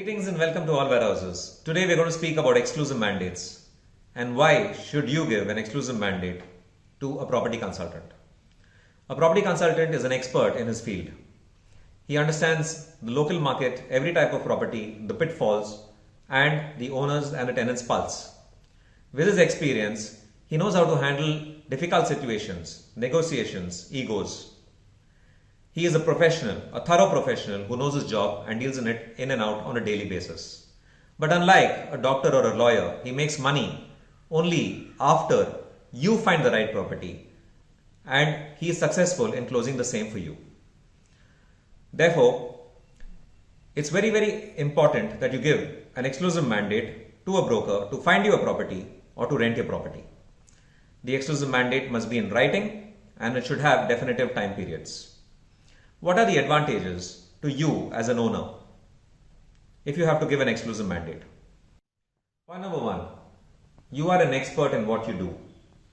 Greetings and welcome to All Warehouses. Today we're going to speak about exclusive mandates and why should you give an exclusive mandate to a property consultant. A property consultant is an expert in his field. He understands the local market, every type of property, the pitfalls and the owners and the tenants' pulse. With his experience, he knows how to handle difficult situations, negotiations, egos. He is a professional, a thorough professional who knows his job and deals in it in and out on a daily basis. But unlike a doctor or a lawyer, he makes money only after you find the right property and he is successful in closing the same for you. Therefore, it's very, very important that you give an exclusive mandate to a broker to find you a property or to rent your property. The exclusive mandate must be in writing and it should have definitive time periods. What are the advantages to you as an owner if you have to give an exclusive mandate? Point number one, you are an expert in what you do,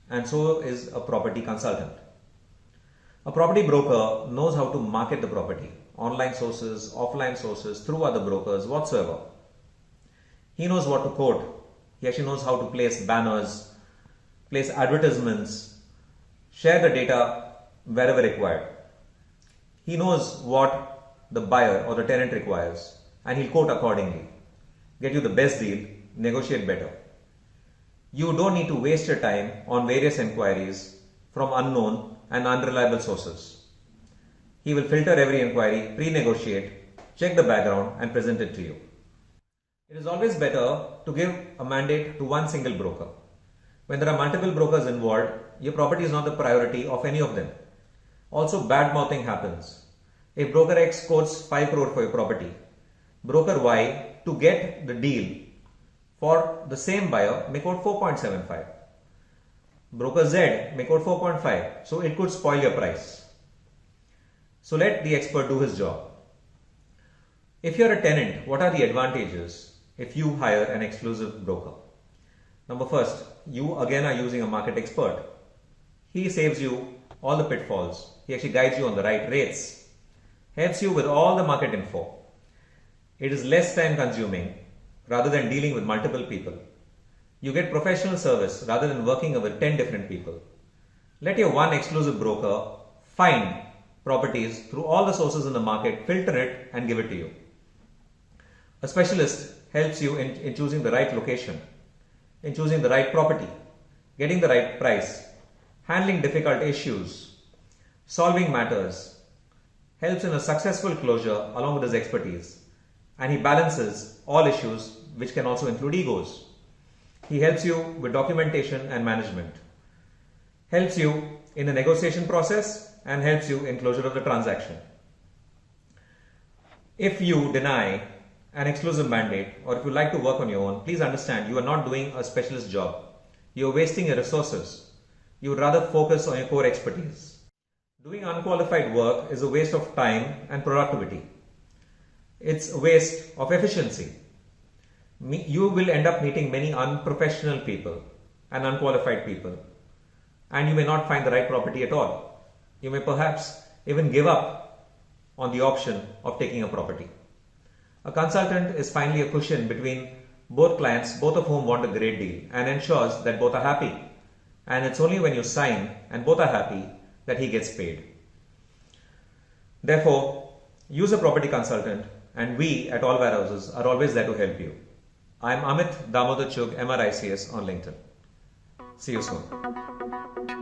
and so is a property consultant. A property broker knows how to market the property, online sources, offline sources, through other brokers, whatsoever. He knows what to quote. He actually knows how to place banners, place advertisements, share the data wherever required. He knows what the buyer or the tenant requires and he'll quote accordingly. Get you the best deal, negotiate better. You don't need to waste your time on various inquiries from unknown and unreliable sources. He will filter every inquiry, pre-negotiate, check the background and present it to you. It is always better to give a mandate to one single broker. When there are multiple brokers involved, your property is not the priority of any of them. Also, bad mouthing happens. If broker X quotes 5 crore for your property, broker Y, to get the deal for the same buyer, may quote 4.75. Broker Z may quote 4.5. So it could spoil your price. So let the expert do his job. If you're a tenant, what are the advantages if you hire an exclusive broker? Number first, you again are using a market expert. He saves you all the pitfalls. He actually guides you on the right rates, helps you with all the market info. It is less time consuming rather than dealing with multiple people. You get professional service rather than working with 10 different people. Let your one exclusive broker find properties through all the sources in the market, filter it and give it to you. A specialist helps you in choosing the right location, in choosing the right property, getting the right price, handling difficult issues, solving matters, helps in a successful closure along with his expertise, and he balances all issues which can also include egos. He helps you with documentation and management, helps you in the negotiation process and helps you in closure of the transaction. If you deny an exclusive mandate or if you like to work on your own, please understand you are not doing a specialist job. You are wasting your resources. You would rather focus on your core expertise. Doing unqualified work is a waste of time and productivity. It's a waste of efficiency. You will end up meeting many unprofessional people and unqualified people, and you may not find the right property at all. You may perhaps even give up on the option of taking a property. A consultant is finally a cushion between both clients, both of whom want a great deal, and ensures that both are happy. And it's only when you sign and both are happy that he gets paid. Therefore, use a property consultant and we at All Warehouses are always there to help you. I'm Amit Damodar Chugh, MRICS on LinkedIn. See you soon.